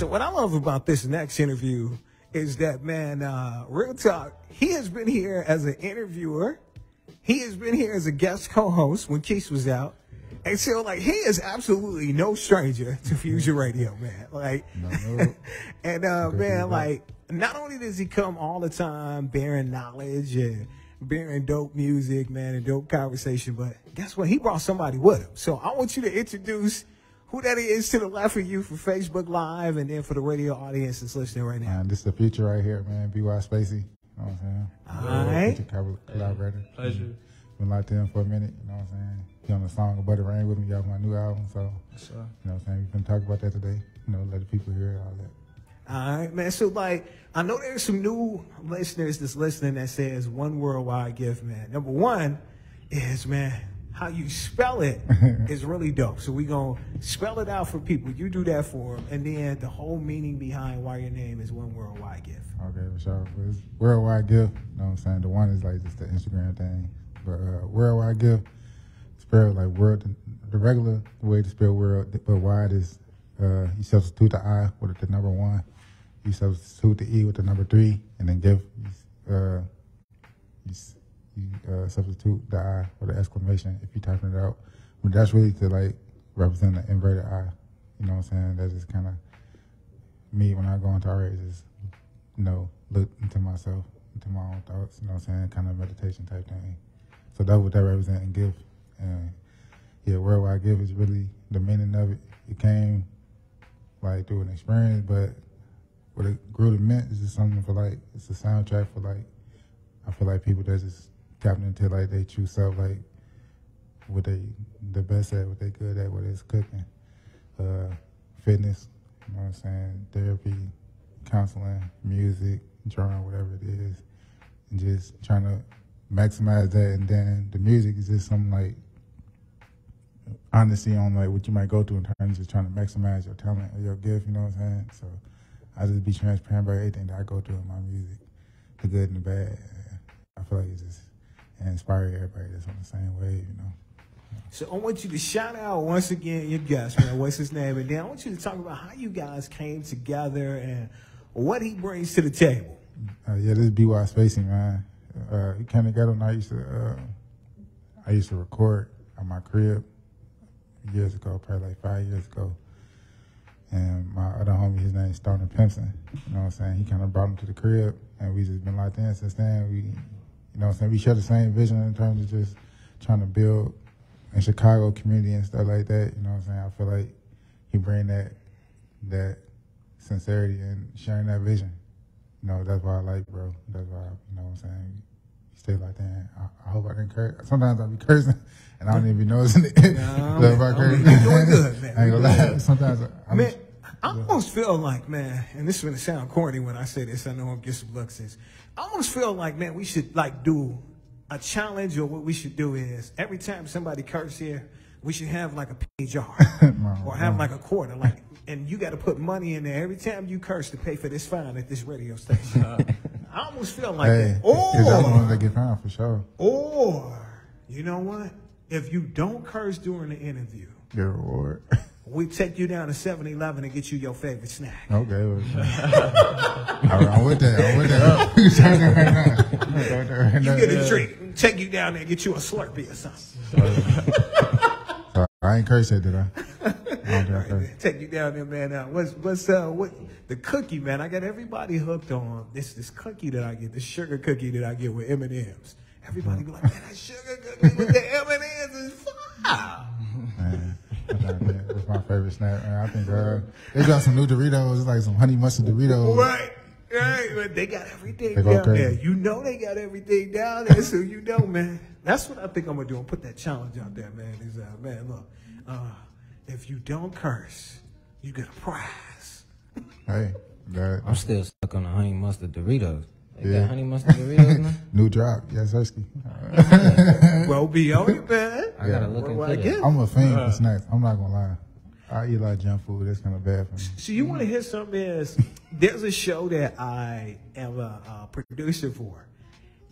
So what I love about this next interview is that, man, real talk, he has been here as an interviewer. He has been here as a guest co-host when Keith was out. And so, like, he is absolutely no stranger to Fusion Radio, man. Like, no. And, man, like, not only does he come all the time bearing knowledge and bearing dope music, man, and dope conversation, but guess what? He brought somebody with him. So I want you to introduce who that is to the left of you for Facebook Live and then for the radio audience that's listening right now. This is the future right here, man. Byspacie. You know what I'm saying? All right. Future collaborator. Pleasure. Been locked in for a minute, you know what I'm saying? He on the song But It Rain with me, y'all, my new album. So, Yes, sir. you know what I'm saying? We're going to talk about that today. You know, let the people hear it, all that. All right, man. So, like, I know there's some new listeners that's listening that says one worldwide gift, man. Number one is, man, how you spell it is really dope. So we're going to spell it out for people. You do that for them. And then the whole meaning behind why your name is one worldwide gift. Okay, for sure. It's worldwide gift, you know what I'm saying? The one is like just the Instagram thing. But worldwide gift, spelled like world, the regular way to spell world, but wide is you substitute the I with the number 1. You substitute the E with the number 3, and then give you substitute the I or the exclamation if you're typing it out. But that's really to like represent the inverted I. You know what I'm saying? That's just kind of me when I go into art, just look into myself, into my own thoughts. You know what I'm saying? Kind of meditation type thing. So that's what that represents in gift. And yeah, worldwide gift is really the meaning of it. It came like through an experience, but what it grew to meant is just something for like, it's a soundtrack for like, I feel like people that just tapping into like they true self, like what they the best at, what they good at, whether it's cooking, fitness, you know what I'm saying, therapy, counseling, music, drawing, whatever it is, and just trying to maximize that. And then the music is just something like honesty on like what you might go through in terms of trying to maximize your talent or your gift, you know what I'm saying? So I just be transparent about everything that I go through in my music, the good and the bad. I feel like it's just inspire everybody that's on the same wave, you know. So I want you to shout out once again your guest, man. What's his name? And then I want you to talk about how you guys came together and what he brings to the table. Yeah, this is Byspacie, man. We came together and I used to record at my crib years ago, probably like 5 years ago. And my other homie, his name is Stoner Pimpson. You know what I'm saying? He kind of brought him to the crib, and we just been locked in since then. We, you know what I'm saying? We share the same vision in terms of just trying to build in Chicago community and stuff like that. You know what I'm saying? I feel like he bring that sincerity and sharing that vision. You know, that's why I like, bro. That's why, you know what I'm saying? He stay like that. I hope I didn't curse. Sometimes I be cursing, and I don't even know it's in it. No, you're doing good, man. I ain't gonna lie. Sometimes I almost feel like, man, and this is gonna sound corny when I say this. I know I'm getting some looks. I almost feel like, man, we should like do a challenge, or what we should do is every time somebody curse here, we should have like a penny jar or have like a quarter, like, and you got to put money in there every time you curse to pay for this fine at this radio station. I almost feel like that. Or that's the ones that get fined for sure. Or you know what? If you don't curse during the interview, get a reward. We take you down to 7-Eleven and get you your favorite snack. Okay. Well, I'm with that. You get a treat. Take you down there and get you a Slurpee or something. I ain't cursed yet, did I? Right, take you down there, man. What the cookie, man? I got everybody hooked on this cookie that I get, the sugar cookie that I get with M&Ms. Everybody be like, man, that sugar cookie with the M&Ms is fire. Man. That's my favorite snack, man. I think they got some new Doritos. It's like some honey mustard Doritos. Right. But they got everything down there. You know they got everything down there, so you know, man. That's what I think I'm gonna do. I'm put that challenge out there, man. Is man, look, if you don't curse, you get a prize. Hey, I'm still stuck on the honey mustard Doritos. They got honey mustard Doritos now? New drop, yes, Sirski. Bro, be on it, man. I gotta look into that. I'm a fiend for snacks. I'm not gonna lie. I eat a lot of junk food. That's kind of bad for me. So you want to hear something? There's a show that I am a producer for,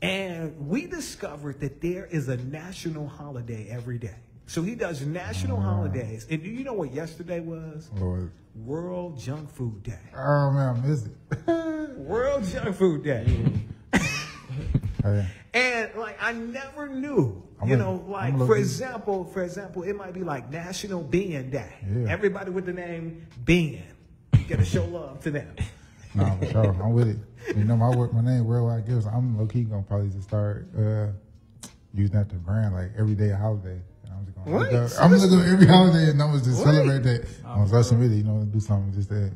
and we discovered that there is a national holiday every day. So he does national holidays. And do you know what yesterday was? Lord. World Junk Food Day. Oh man, I missed it. World Junk Food Day. Oh, yeah. And like I never knew, for example, it might be like National Bean Day. Yeah. Everybody with the name Bean, you gotta show love to them. No, for sure. I'm with it. You know, my name Worldwide Gifts. I'm low key gonna probably just start using that to brand like every day a holiday. I'm just gonna look up every holiday and I'm gonna just celebrate that on social media. Do something just to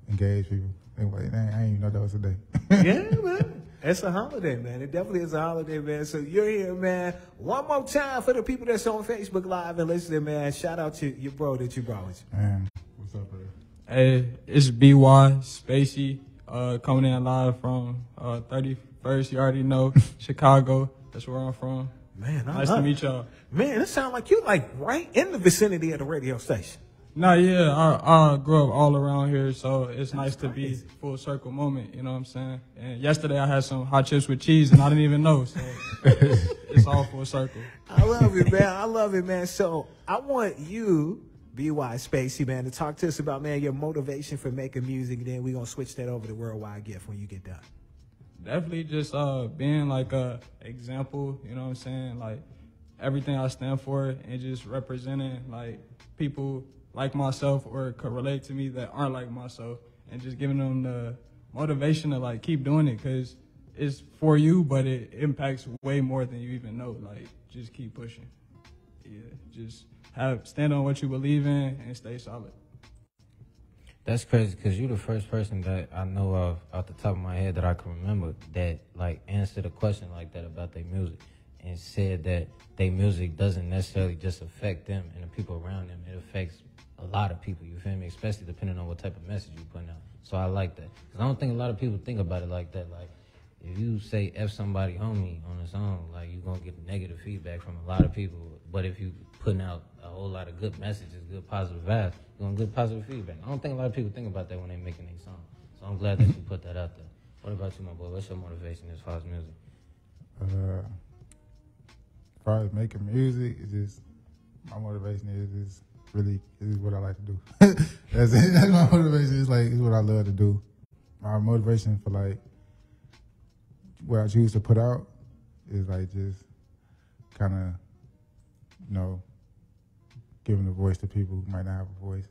engage people. They like, dang, I didn't even know that was a day. Yeah, man. It's a holiday, man. It definitely is a holiday, man. So you're here, man. One more time for the people that's on Facebook Live and listening, man. Shout out to your bro that you brought with you. Man, what's up, bro? Hey, it's Byspacie, coming in live from 31st. You already know, Chicago. That's where I'm from. Man, nice to meet y'all. Man, it sounds like you like right in the vicinity of the radio station. No, yeah, I grew up all around here, so it's nice to be full circle moment, you know what I'm saying? And yesterday I had some hot chips with cheese and I didn't even know, so it's all full circle. I love it, man. I love it, man. So I want you, Byspacie, man, to talk to us about, man, your motivation for making music, and then we're going to switch that over to Worldwide Gift when you get done. Definitely just being like a example, you know what I'm saying? Like everything I stand for and just representing like people like myself or could relate to me that aren't like myself, and just giving them the motivation to like keep doing it because it's for you, but it impacts way more than you even know. Like just keep pushing. Yeah, just stand on what you believe in and stay solid. That's crazy because you're the first person that I know of off the top of my head that I can remember that like answered a question like that about their music and said that their music doesn't necessarily just affect them and the people around them. It affects a lot of people, you feel me? Especially depending on what type of message you're putting out. So I like that. Because I don't think a lot of people think about it like that. Like, if you say F somebody homie on a song, like, you're going to get negative feedback from a lot of people. But if you putting out a whole lot of good messages, good positive vibes, you're going to get positive feedback. I don't think a lot of people think about that when they're making their song. So I'm glad that you put that out there. What about you, my boy? What's your motivation as far as music? As far as making music, it's just, my motivation is really is what I like to do. That's it. That's my motivation. It's what I love to do. My motivation for like what I choose to put out is like just kind of, giving a voice to people who might not have a voice.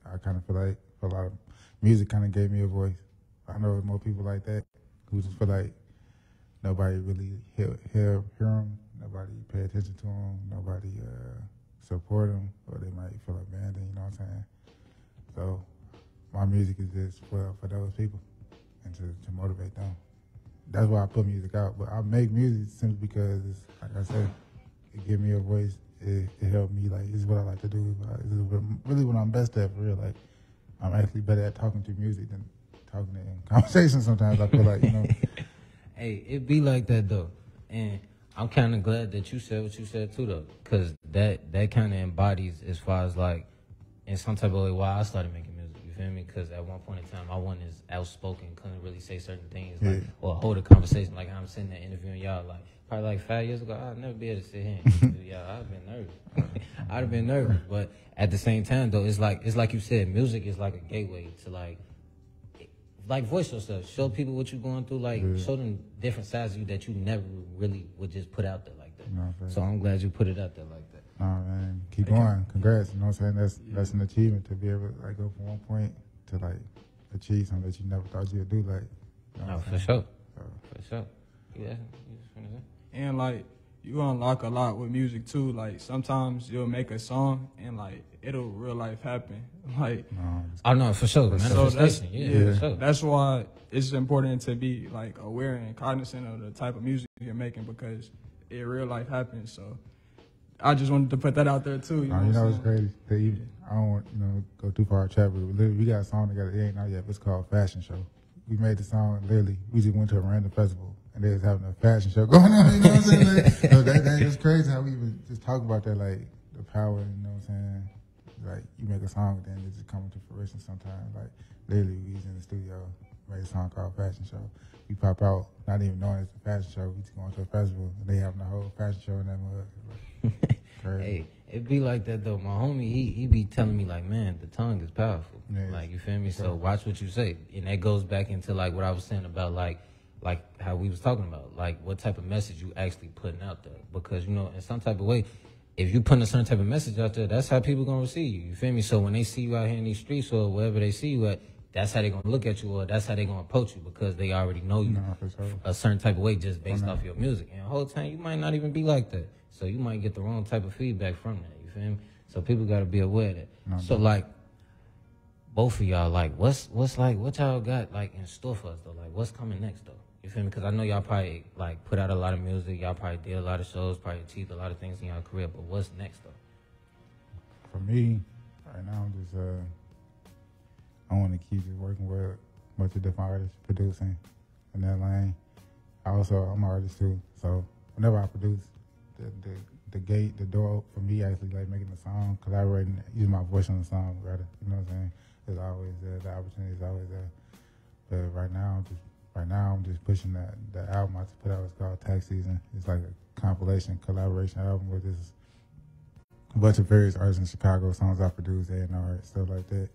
I kind of feel like a lot of music kind of gave me a voice. I know more people like that who just feel like nobody really hear them, nobody pay attention to them, nobody support them, or they might feel abandoned, you know what I'm saying? So my music is just for those people and to motivate them. That's why I put music out. But I make music simply because, it's, like I said, it gives me a voice. It helped me. Like, it's what I like to do. It's really what I'm best at, for real. Like, I'm actually better at talking to music than talking in conversation sometimes. I feel like, Hey, it be like that, though. And I'm kind of glad that you said what you said, too, though. Because that kind of embodies, as far as, like, in some type of way, why I started making music. You feel me? Because at one point in time, I wasn't as outspoken, couldn't really say certain things, like, or hold a conversation like I'm sitting there interviewing y'all. Like, probably like 5 years ago, I'd never be able to sit here and interview y'all. I'd have been nervous. I'd have been nervous. But at the same time, though, it's like you said, music is like a gateway to, like voice yourself. Show people what you're going through. Like, show them different sides of you that you never really would just put out there like that. No, so I'm glad you put it out there like that. Nah, man, keep going. Congrats. You know what I'm saying? That's an achievement to be able to like go from one point to like achieve something that you never thought you'd do. Like, no, for sure. For sure. Yeah. And like you unlock a lot with music too. Like sometimes you'll make a song and like it'll real life happen. Like oh no, for sure. Manifestation. For sure. That's why it's important to be like aware and cognizant of the type of music you're making because it real life happens. So I just wanted to put that out there too. You know it's crazy. I don't want go too far to chat, but literally we got a song together. It ain't out yet. But it's called Fashion Show. We made the song literally. We just went to a random festival and they was having a fashion show going on. You know what I'm saying? So that is crazy how we even just talk about that, like the power. You know what I'm saying? Like you make a song, then it just comes to fruition sometimes. Like literally, we was in the studio, made a song called Fashion Show. We pop out, not even knowing it's a fashion show. We just going to a festival and they having a whole fashion show in that mug. Hey, it be like that though. My homie, he be telling me like, man, the tongue is powerful. Yeah, like, you feel me? So watch what you say, and that goes back into like what I was saying about like how we was talking about, like what type of message you actually putting out there. Because you know, in some type of way, if you putting a certain type of message out there, that's how people gonna receive you. You feel me? So when they see you out here in these streets or wherever they see you at, that's how they gonna look at you, or that's how they gonna approach you, because they already know you for sure. a certain type of way just based off your music. And the whole time you might not even be like that. So you might get the wrong type of feedback from that. You feel me? So people gotta be aware of that. So like both of y'all, like what y'all got like in store for us though? Like what's coming next though? You feel me? Because I know y'all probably like put out a lot of music, y'all probably did a lot of shows, probably achieved a lot of things in y'all career, but what's next though? For me, right now I'm just I want to keep just working with a bunch of different artists, producing in that lane. I'm an artist too, so whenever I produce, the door for me actually like making the song, collaborating, using my voice on the song rather, you know what I'm saying? It's always there, the opportunity is always there. But right now I'm just pushing the album I just put out. It's called Tax Season. It's like a compilation, collaboration album with this a bunch of various artists in Chicago, songs I produced, A&R, stuff like that.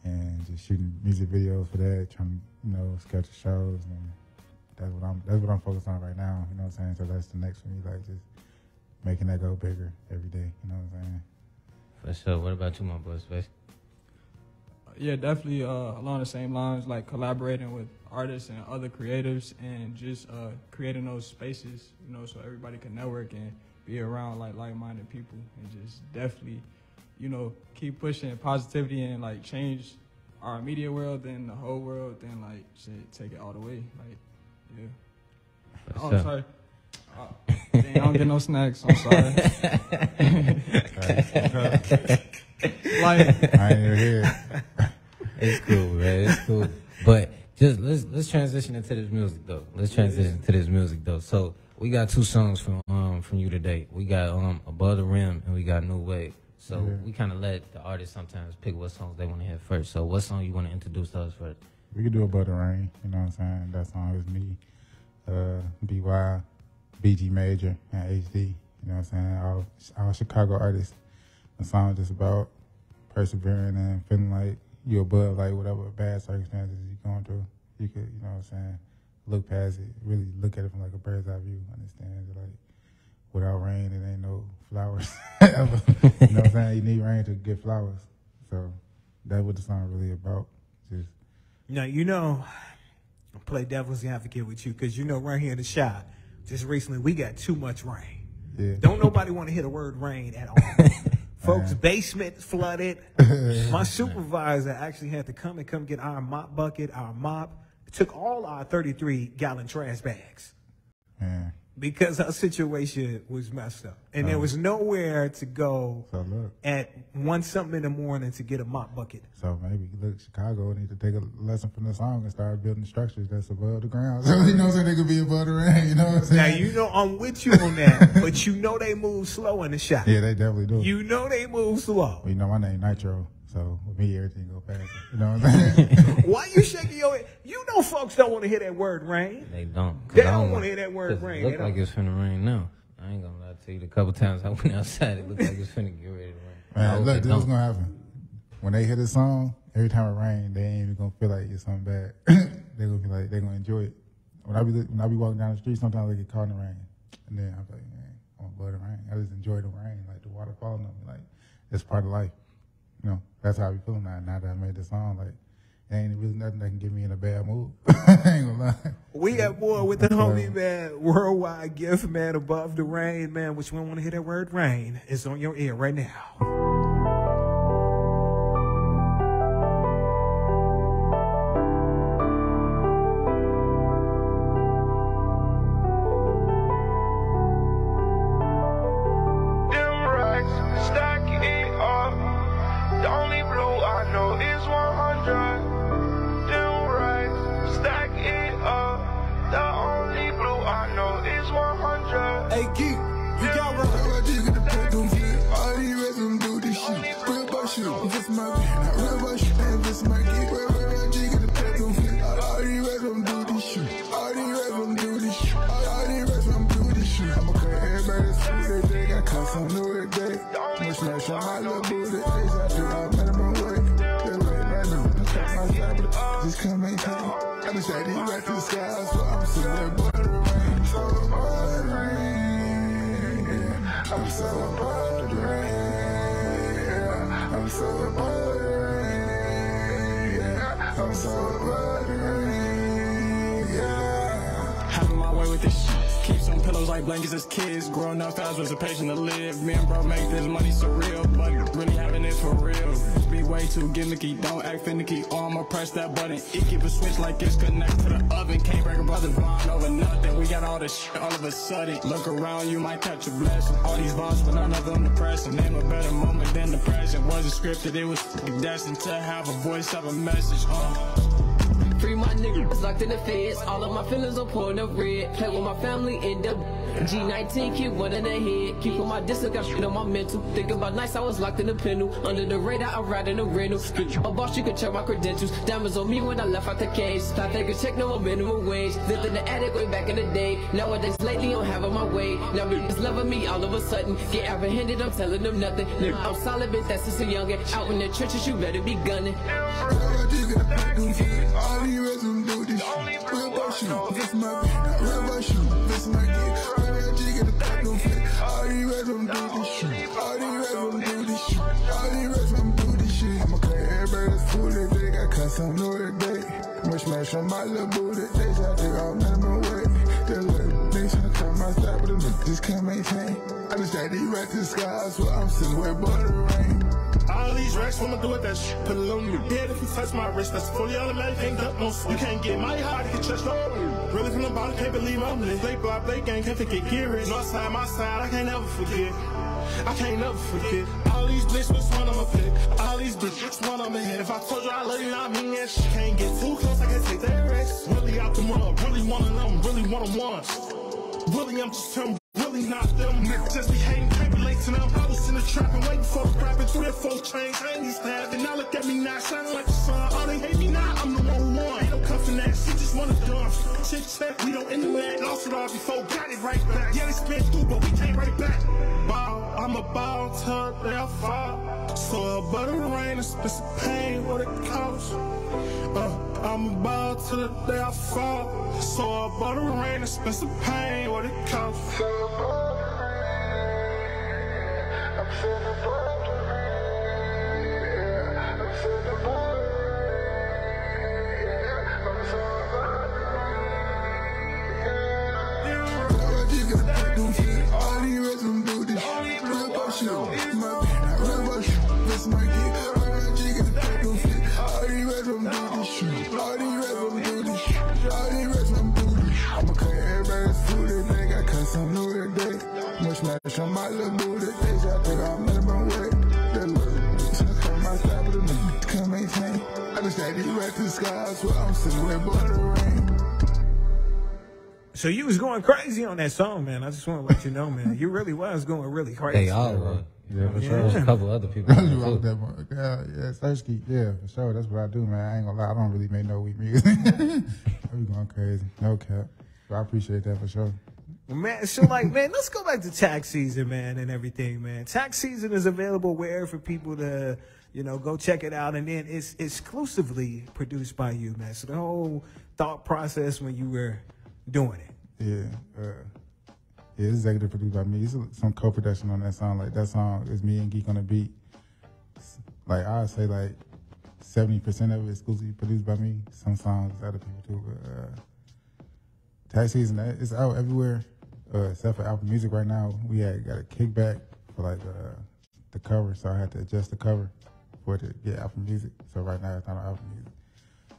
And just shooting music videos for that, trying to, you know, sketch shows, and that's what I'm focused on right now, you know what I'm saying? So that's the next for me, like just making that go bigger every day, you know what I'm saying? For sure. What about you, my boy, Space? Yeah, definitely along the same lines, like collaborating with artists and other creatives, and just creating those spaces, you know, so everybody can network and be around like-minded people, and just definitely, you know, keep pushing positivity and like change our immediate world, then the whole world, then like shit, take it all the way, like, yeah. For Oh, sure. sorry. Dang, I don't get no snacks. I'm sorry. Like, I ain't even here. It's cool, man. It's cool. But just let's transition into this music though. So we got two songs from you today. We got Above the Rim and we got New Wave. So we kind of let the artists sometimes pick what songs they want to hear first. So what song you want to introduce to us first? We could do Above the Rain, you know what I'm saying? That song is me, BY, BG Major, and HD, you know what I'm saying? All Chicago artists. The song is just about persevering and feeling like you're above like whatever bad circumstances you're going through. You could, you know what I'm saying, look past it, really look at it from like a bird's eye view, understand that like without rain it ain't no flowers ever. You know what I'm saying? You need rain to get flowers. So that's what the song really about. Just Now, you know, I'll play devil's advocate with you, because you know right here in the shop, just recently we got too much rain. yeah. Don't nobody want to hear the word rain at all. Folks' basement flooded. My supervisor actually had to come get our mop bucket, our mop. It took all our 33-gallon trash bags Man. because our situation was messed up. And there was nowhere to go So look. at 1 something in the morning to get a mop bucket. So maybe look, Chicago need to take a lesson from the song and start building structures that's above the ground. So you know what I'm saying, they could be above the rain, you know what I'm saying? Now, you know I'm with you on that, but you know they move slow in the shop. Yeah, they definitely do. You know they move slow. Well, you know my name Nitro, so with me everything go faster. You know what I'm saying? Why you shaking your head? You know folks don't want to hear that word rain. They don't. They don't want to hear that word 'cause rain. It look like it's finna rain now. I ain't gonna lie to you. The couple times I went outside, it looked like it's finna get ready to rain. I Man, hope look, it this is what's don't. gonna happen. When they hear the song, every time it rains, they ain't even gonna feel like it's something bad. They gonna be like, they gonna enjoy it. When I be walking down the street, sometimes I get caught in the rain, and then I'm like, man, I'm above the rain. I just enjoy the rain, like the water falling on me, like it's part of life. You know, that's how I be feeling now that I made the song. Like, there ain't really nothing that can get me in a bad mood. I ain't gonna lie. We got more with the homie, man. Worldwide gift, man. Above the rain, man. Which one want to hear that word rain? It's on your ear right now. cause some new day. I'ma smash on my little booty. They shot to all minimum weight. They like right now. I cut my side, but just can't maintain. I been shady right to the sky, so I'm sitting there above the rain. So above the rain. Yeah. I'm so above the rain. Yeah. I'm so above the rain. Yeah. I'm so above the rain. Yeah. Having my way with this shit. Keep some pillows like blankets as kids. Growing up fast was a patient to live. Me and bro make this money surreal, but really having it for real. Be way too gimmicky, don't act finicky. Oh, I'ma press that button. It keep a switch like it's connected to the oven. Can't break a brother's bond over nothing. We got all this shit all of a sudden. Look around, you might catch a blessing. All these vibes, but none of them depressing. Name a better moment than the present. Wasn't scripted, it was destined to have a voice, have a message. Free my niggas locked in the feds. All of my feelings are pouring up red. Play with my family in the G19, keep one in the head. Keep on my distance, got shit on my mental. Think about nights I was locked in the penal. Under the radar, I ride in the rental. A boss, you can check my credentials. Diamonds on me when I left out the cage. I take a check, no more minimum wage. Lived in the attic way back in the day. Nowadays, lately, I'm having my way. Now bitches loving me all of a sudden. Get apprehended, I'm telling them nothing. I'm solid, bitch, that's just a youngin'. Out in the trenches, you better be gunning. All these resumes do this shit. Real about you, this my beat. Real about you, this my gift. Real jig in the back don't fit. All these resumes do this shit. All these resumes do this shit. All these resumes do this shit. I'ma cut everybody's food that they got cut some new today. I'ma smash on my little booty. They shot take off minimum weight. They look, they tryna cut my style, but them just can't maintain. I just got these right to the sky, so I'm sitting way above the rain. All these racks, I'ma do with that shit. Put it on me. Dead if you touch my wrist. That's fully automatic. Ain't got no switch. You can't get my heart to get touched on. Really from the bottom, can't believe I'm lit. Play block, play gang, can't forget gear. North my side, I can't never forget. I can't never forget. All these bitches, which one I'ma pick? All these bitches, which one I'ma hit? If I told you I love you, I mean that shit. Can't get too close, I can't take that risk. Really out the mud, really one of them, really one-on-one. Really, I'm just him. Really not them. Niggas just be hating, can't relate to them. I was in the trap and waiting for the rapping through their 4 chains. I ain't used to have it. Now look at me now, shining like the sun. Oh, they hate me now, I'm the one who won. Ain't no cuffing that, she just wanna dump. Chit chat, we don't internet. Lost it all before, got it right back. Yeah, they spent through, but we came right back. Ball, I'm a ball till they fall. So above the rain, it's some pain, what it costs. I'm about to the day I fall. So above the rain, it's some pain, what it costs. So above the rain, I'm sitting above the rain. I'm sitting above the rain. I'm so above the rain. All these resumes do this shit. Real about you, my beat. Real about you, this my gift. Real jig in the back don't fit. All these resumes do this shit. All these resumes do this shit. All these resumes do this shit. I'ma cut everybody's food that they got cut some new today. I'ma smash on my little booty. They shot take off minimum weight. They look, tryna cut my style, but them can't maintain. I just got these right to the sky, so I'm sitting way above the rain. So you was going crazy on that song, man. I just want to let you know, man. You really was going really crazy. They all were. Yeah, for sure. There's a couple other people. You rock that one. Yeah, Sersky. Yeah, for sure. That's what I do, man. I ain't gonna lie. I don't really make no weak music. I be going crazy. No cap. But I appreciate that for sure. Man, so like, man, let's go back to tax season, man, and everything, man. Tax season is available where for people to, you know, go check it out. And then it's exclusively produced by you, man. So the whole thought process when you were doing it. Yeah. Yeah, it's executive produced by me. It's some co-production on that song. Like, that song is me and Geek on the beat. Like, I'd say, like, 70% of it exclusively produced by me. Some songs other people too. But tax season, it's out everywhere except for Apple Music right now. We got a kickback for, like, the cover, so I had to adjust the cover for it to get Apple Music. So right now, it's not on Apple Music.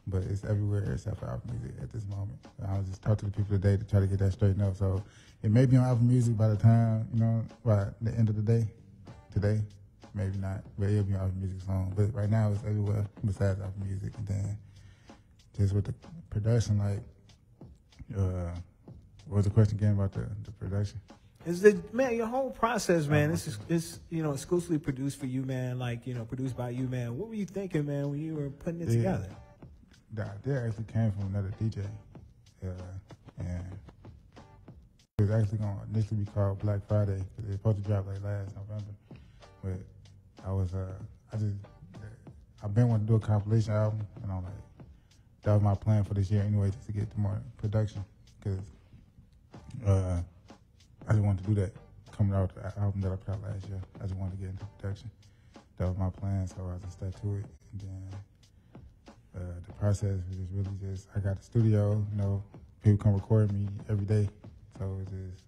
But it's everywhere except for Apple Music at this moment. I was just talking to the people today to try to get that straightened up. So it may be on Apple Music by the time, you know, by the end of the day. Today, maybe not, but it'll be on Apple Music soon. But right now, it's everywhere besides Apple Music. And then just with the production, like, what was the question again about the production? Is the man your whole process, man? It's you know, exclusively produced for you, man. Like, you know, produced by you, man. What were you thinking, man, when you were putting it together? The idea actually came from another DJ, and was actually going to initially be called Black Friday because it was supposed to drop like last November. But I've been wanting to do a compilation album, and I'm like, that was my plan for this year anyway, just to get to more production, because I just wanted to do that coming out with the album that I put out last year. I just wanted to get into production. That was my plan, so I just stuck to it. And then the process was just really just, I got the studio, you know, people come record me every day. So it's just,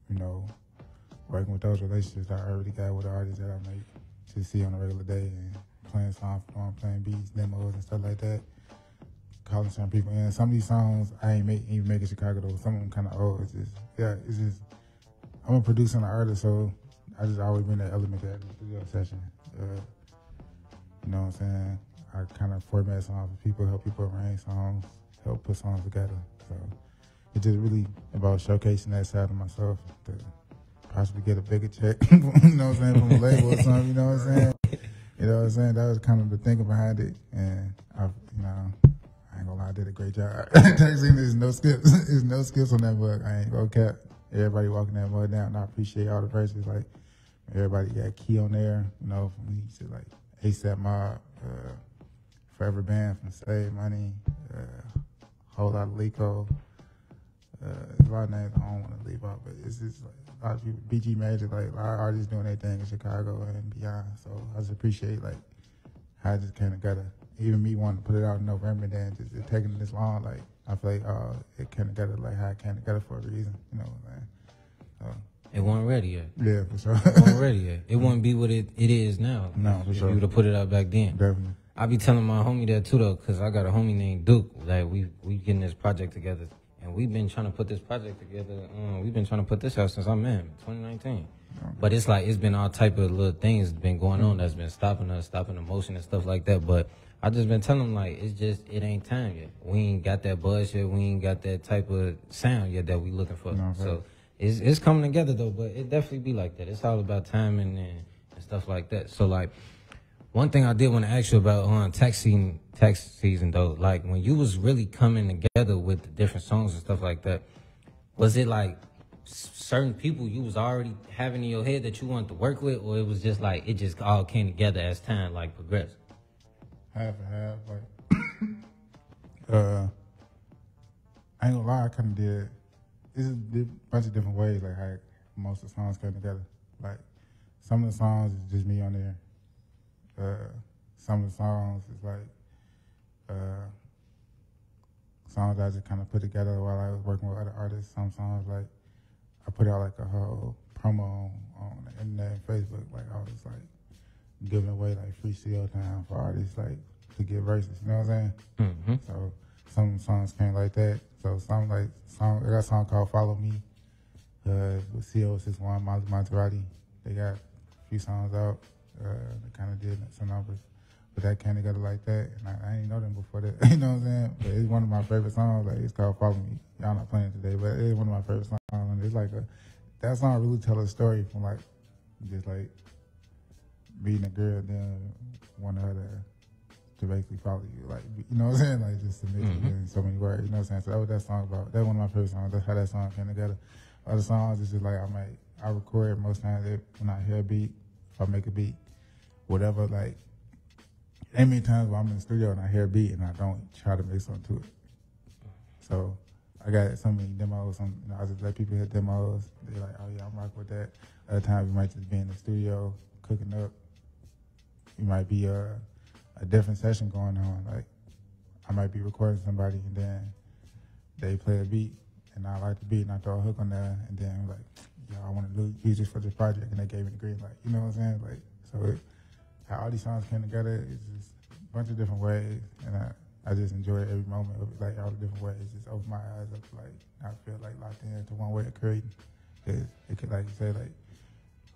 you know, working with those relationships that I already got with the artists that I make to see on a regular day, and playing songs for them, playing beats, demos, and stuff like that. Calling some people in. Some of these songs I ain't even make in Chicago though. Some of them kind of old. It's just, I'm a producer and an artist, so I just always been that element there in the studio session. You know what I'm saying? I kind of format songs for people, help people arrange songs, help put songs together. So it's just really about showcasing that side of myself to possibly get a bigger check, you know what I'm saying, from a label or something, you know what I'm saying? You know what I'm saying? That was kind of the thinking behind it. And I ain't gonna lie, I did a great job. There's no skips. There's no skips on that book. I ain't gonna cap. Everybody walking that mud down. And I appreciate all the verses. Like, everybody got Key on there, you know, from me to like ASAP Mob, Forever Band from Save Money, Whole Lot of Lico. There's a lot of names I don't want to leave out, but it's just like a lot of people, BG Major, like a lot of artists doing their thing in Chicago and beyond. So I just appreciate like how I just kind of gotta, even me wanting to put it out in November, then just it taking this long, like I feel like it kind of got it like how it kind of got it for a reason, you know what I'm saying? It wasn't ready yet. Yeah, for sure. It wasn't ready yet. It wouldn't be what it is now. No, for sure. If you would have put it out back then. Definitely. I be telling my homie that too though, cause I got a homie named Duke. Like we getting this project together, and we've been trying to put this project together. We've been trying to put this out since I'm in 2019. But it's like it's been all type of little things been going on that's been stopping us, stopping the motion and stuff like that. But I just been telling him like it ain't time yet. We ain't got that buzz yet. We ain't got that type of sound yet that we looking for. No, so it's coming together though. But it definitely be like that. It's all about timing and stuff like that. So like. One thing I did want to ask you about tax season though, like when you was really coming together with the different songs and stuff like that, was it like certain people you was already having in your head that you wanted to work with, or it was just like it just all came together as time like progressed? Half and half, like I ain't gonna lie, I kind of did. It's a bunch of different ways, like how most of the songs came together. Like some of the songs is just me on there. Some of the songs is like songs I just kind of put together while I was working with other artists. Some songs like I put out like a whole promo on the internet and Facebook, like I was like giving away like free studio time for artists like to get verses. You know what I'm saying? Mm-hmm. So some songs came like that. So some like I got a song called Follow Me with CO61, Molly Monterati. They got a few songs out. They kind of did some numbers, but that came together like that, and I ain't know them before that. You know what I'm saying? But it's one of my favorite songs. Like it's called "Follow Me." Y'all not playing today, but it's one of my favorite songs. And it's like that song really tell a story from like just like meeting a girl, then wanting her to basically follow you, like you know what I'm saying? Like just to make you in so many words. You know what I'm saying? So that was that song about. That's one of my favorite songs. That's how that song came together. Other songs is just like I record most times when I hear a beat, if I make a beat. Whatever, like, ain't many times where I'm in the studio and I hear a beat and I don't try to make something to it. So I got so many demos. I just let people hear demos. They're like, oh yeah, I'm rocking with that. Other times you might just be in the studio cooking up. You might be a different session going on. Like I might be recording somebody and then they play a beat and I like the beat and I throw a hook on there and then I'm like, yo, I want to use this for this project, and they gave me the green light. You know what I'm saying? Like so. How all these songs came together is just a bunch of different ways, and I just enjoy every moment of it, like all the different ways. Just open my eyes up to like I feel like locked into one way of creating. It could, like you say, like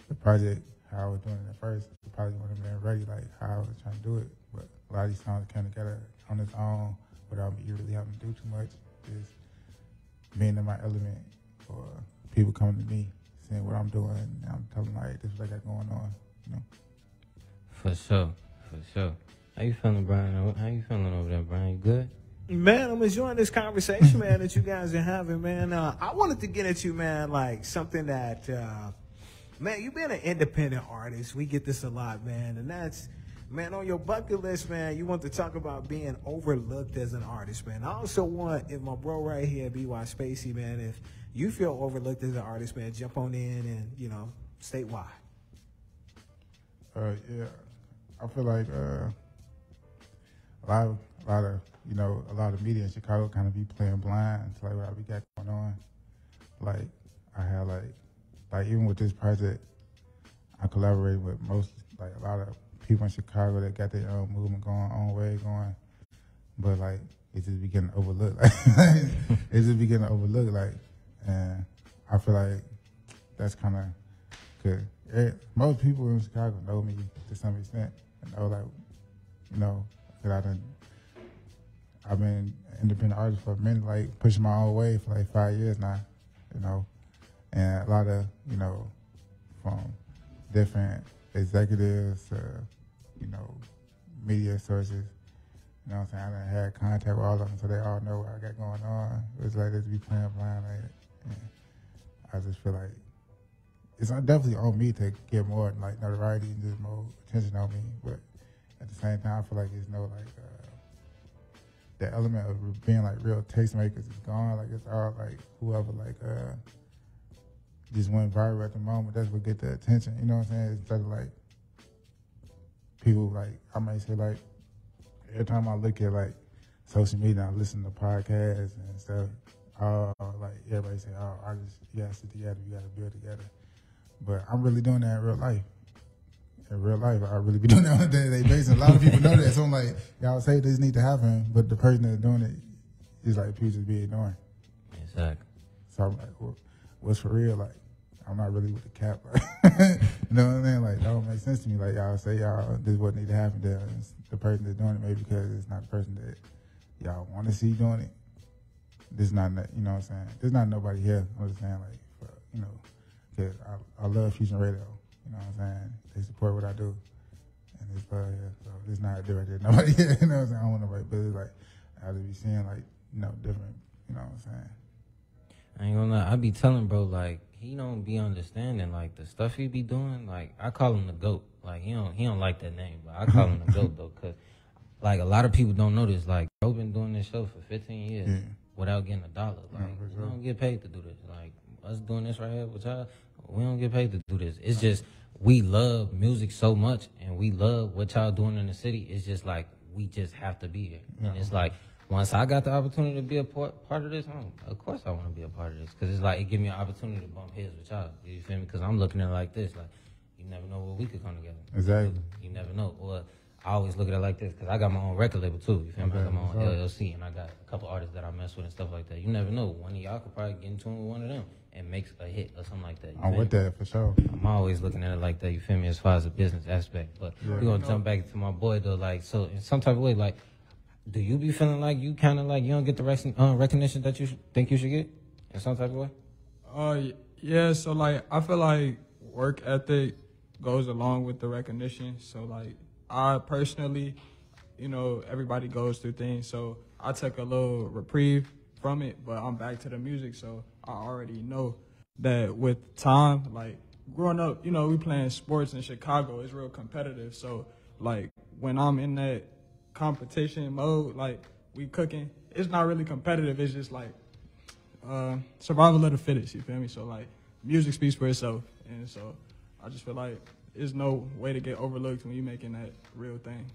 the project, how I was doing it at first, it probably wouldn't have been ready, like how I was trying to do it. But a lot of these songs came together on its own without me really having to do too much. Just being in my element, or people coming to me, seeing what I'm doing, and I'm telling them, like, this is what I got going on, you know. For sure. How you feeling, Brian? How you feeling over there, Brian? You good? Man, I'm enjoying this conversation, man, that you guys are having, man. I wanted to get at you, man, like something that, man, you've been an independent artist. We get this a lot, man. And that's, man, on your bucket list, man, you want to talk about being overlooked as an artist, man. I also want, if my bro right here, Byspacie, man, if you feel overlooked as an artist, man, jump on in and, you know, state why. Yeah, I feel like a lot of media in Chicago kind of be playing blind to like what we got going on. Like I had like even with this project, I collaborated with a lot of people in Chicago that got their own movement going, own way going, but like it just be getting overlooked. Like it just be getting overlooked. Like, and I feel like that's kind of good. Most people in Chicago know me to some extent, and know like, you know, that I've been an independent artist for a minute, like pushing my own way for like 5 years now, you know, and a lot of, you know, from different executives, you know, media sources, you know what I'm saying? I done had contact with all of them, so they all know what I got going on. It was like this be playing blind, like, and I just feel like it's definitely on me to get more like notoriety and just more attention on me, but at the same time, I feel like there's no like the element of being like real tastemakers is gone. Like it's all like whoever like just went viral at the moment. That's what get the attention. You know what I'm saying? Instead of like people like I might say like every time I look at like social media, I listen to podcasts and stuff. Like everybody say, "Oh, artists, you gotta sit together, you gotta build together." But I'm really doing that in real life. In real life, I really be doing that on a day-to-day basis. A lot of people know that, so I'm like, y'all say this need to happen, but the person that's doing it is like, people just be ignoring. Exactly. So I'm like, well, what's for real? Like, I'm not really with the cap. Like, you know what I mean? Like, that don't make sense to me. Like, y'all say, this is what need to happen. There, it's the person that's doing it, maybe because it's not the person that y'all want to see doing it. This is not, you know what I'm saying? There's not nobody here. I'm just saying, like, for, you know, because I love Fusion Radio. You know what I'm saying? They support what I do. And it's love here. So it's not directed at nobody here. You know what I'm saying? I don't want nobody, but it's like, I just be seeing, like, you know, different, you know what I'm saying? I ain't gonna lie, I be telling bro, like, he don't be understanding, like, the stuff he be doing. Like, I call him the GOAT. Like, he don't like that name, but I call him the GOAT, though, because, like, a lot of people don't know this. Like, bro been doing this show for 15 years without getting $1. Like, we don't get paid to do this. Like, us doing this right here with y'all, we don't get paid to do this. It's just, we love music so much, and we love what y'all doing in the city. It's just like, we just have to be here. And it's like, once I got the opportunity to be a part of this, of course I want to be a part of this. Because it's like, it give me an opportunity to bump heads with y'all. You feel me? Because I'm looking at it like this. Like, you never know where we could come together. Exactly. You never know. Or I always look at it like this, because I got my own record label too. You feel me? I got my own LLC, and I got a couple artists that I mess with and stuff like that. You never know. One of y'all could probably get in tune with one of them and makes a hit or something like that. I'm with that for sure. I'm always looking at it like that, you feel me, as far as the business aspect. But we're going to jump back to my boy, though. Like, so in some type of way, like, do you be feeling like you kind of like you don't get the recognition that you think you should get in some type of way? Yeah, so, like, I feel like work ethic goes along with the recognition. So, like, I personally, you know, everybody goes through things. So I took a little reprieve from it, but I'm back to the music. So I already know that with time, like, growing up, you know, we playing sports in Chicago. It's real competitive. So, like, when I'm in that competition mode, like, we cooking, it's not really competitive. It's just, like, survival of the fittest, you feel me? So, like, music speaks for itself. And so I just feel like there's no way to get overlooked when you're making that real thing.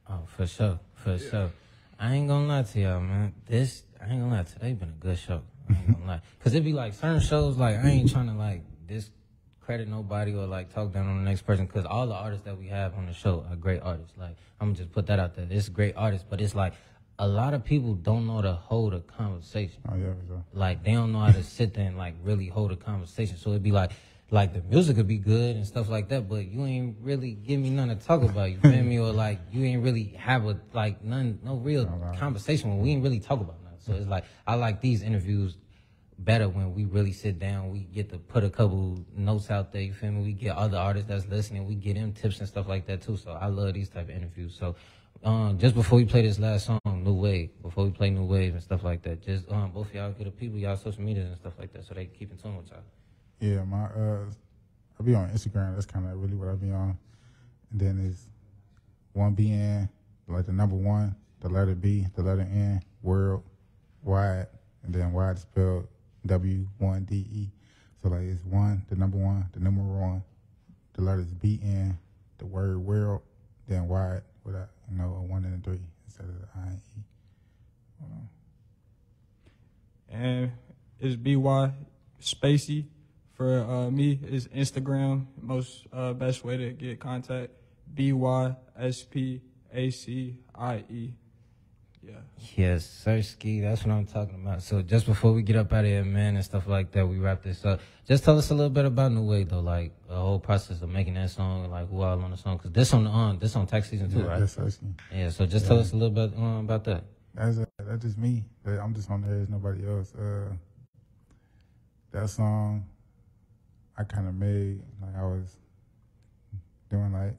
Oh, for sure. For sure. I ain't gonna lie to y'all, man. I ain't gonna lie, today been a good show. I ain't gonna lie. Cause it be like certain shows, like, I ain't trying to like discredit nobody or like talk down on the next person. Cause all the artists that we have on the show are great artists. Like, I'm gonna just put that out there. It's great artists, but it's like a lot of people don't know how to hold a conversation. Oh, yeah, for sure. Like, they don't know how to sit there and like really hold a conversation. So it'd be like the music could be good and stuff like that, but you ain't really give me nothing to talk about, you feel me? Or like, you ain't really have no real conversation when we ain't really talk about nothing. So it's like, I like these interviews better when we really sit down, we get to put a couple notes out there, you feel me? We get other artists that's listening, we get them tips and stuff like that too. So I love these type of interviews. So just before we play this last song, New Wave, before we play New Wave and stuff like that, just both of y'all get the people, y'all social medias and stuff like that, so they can keep in tune with y'all. Yeah, I be on Instagram. That's kind of really what I be on. And then it's 1BN, like the number 1, the letter B, the letter N, worldwide, and then wide is spelled W1DE. So like it's 1, the number 1, the number 1, the letters BN, the word world, then wide without a 1 and a 3 instead of the I and E. And it's Byspacie. For me, is Instagram. Most best way to get contact. Byspacie. Yeah. Yes, sir, Ski. That's what I'm talking about. So just before we get up out of here, man, and stuff like that, we wrap this up. Just tell us a little bit about New Wave, though, like the whole process of making that song, and like who all on the song. Cause this on tax season too, right? Yes, sir, Ski. Yeah. So just tell us a little bit about that. That's just me. I'm just on there. There's nobody else. That song I kind of made, like I was doing like,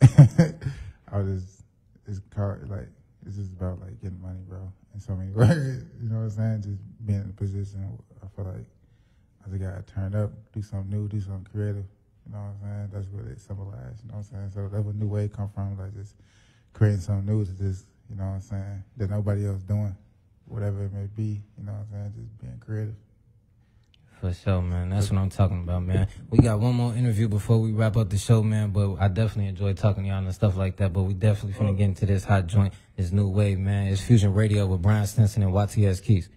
it's called like, it's just about like getting money, bro, in so many ways. You know what I'm saying? Just being in a position, I feel like I just gotta turn up, do something new, do something creative. You know what I'm saying? That's what it symbolized. You know what I'm saying? So that's where New Wave come from, like just creating something new to just, you know what I'm saying, that nobody else doing, whatever it may be. You know what I'm saying? Just being creative. For sure, man. That's what I'm talking about, man. We got one more interview before we wrap up the show, man, but I definitely enjoy talking to y'all and stuff like that, but we definitely finna get into this hot joint, this New Wave, man. It's Fusion Radio with Brian Stinson and YTS Keys.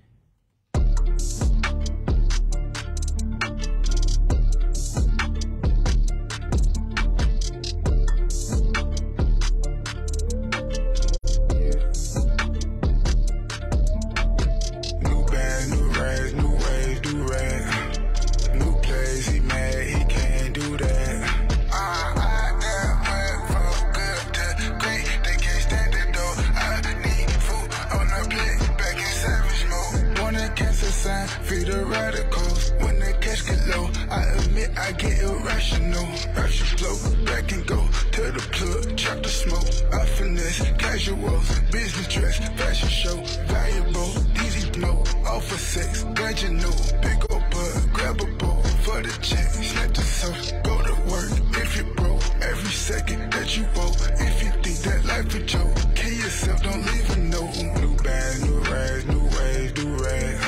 Feed the radicals. When the cash get low, I admit I get irrational. Rush flow, back and go to the plug, chop the smoke. I finesse, casuals, business dress, fashion show, valuable, easy blow, all for sex, glad you know. Pick up a grab a bowl for the check, snap the sauce, go to work if you broke. Every second that you woke, if you think that life a joke, kill yourself, don't leave a note. New band, new rags, new ways, do rag.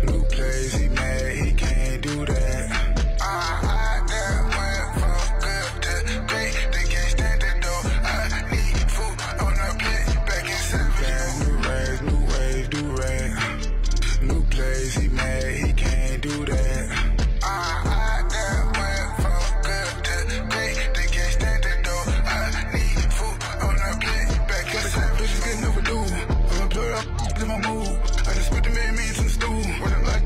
New place, he mad, he can't do that. I went from good to great, they can't stand it though. I need food on the plate, back in 7. New rags, new ways, do rag. New place, he mad, he can't do that. I went from good to great, they can't stand it though. I need food on the plate, back in 7. Bitches getting overdue, I'm a blow up in my mood. I just put the man to the stool.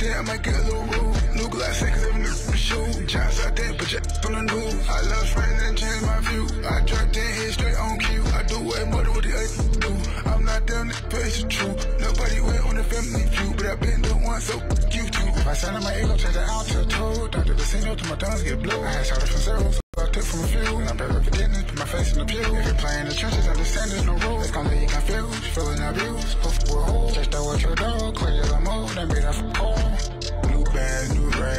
I might get a little rude. New glass seconds every new shoe. Chops out there, but just on the news. I love spreading and change my view. I drop 10 hits straight on cue. I do way more than what the others do. I'm not down to face the truth. Nobody went on the family view, but I've been the one, so you too. If I sound on my ego, change it out to a toe. Down to the casino till my thumbs get blue. I had started from zero, so I took from a few. And I'm better for forgetting, put my face in the pew. If you're playing the trenches, understand there's no rules. It's gonna leave you confused, feeling abused. Hope for a hole, just throw at your dog, clear your mode, and beat up for call. New band, new rap.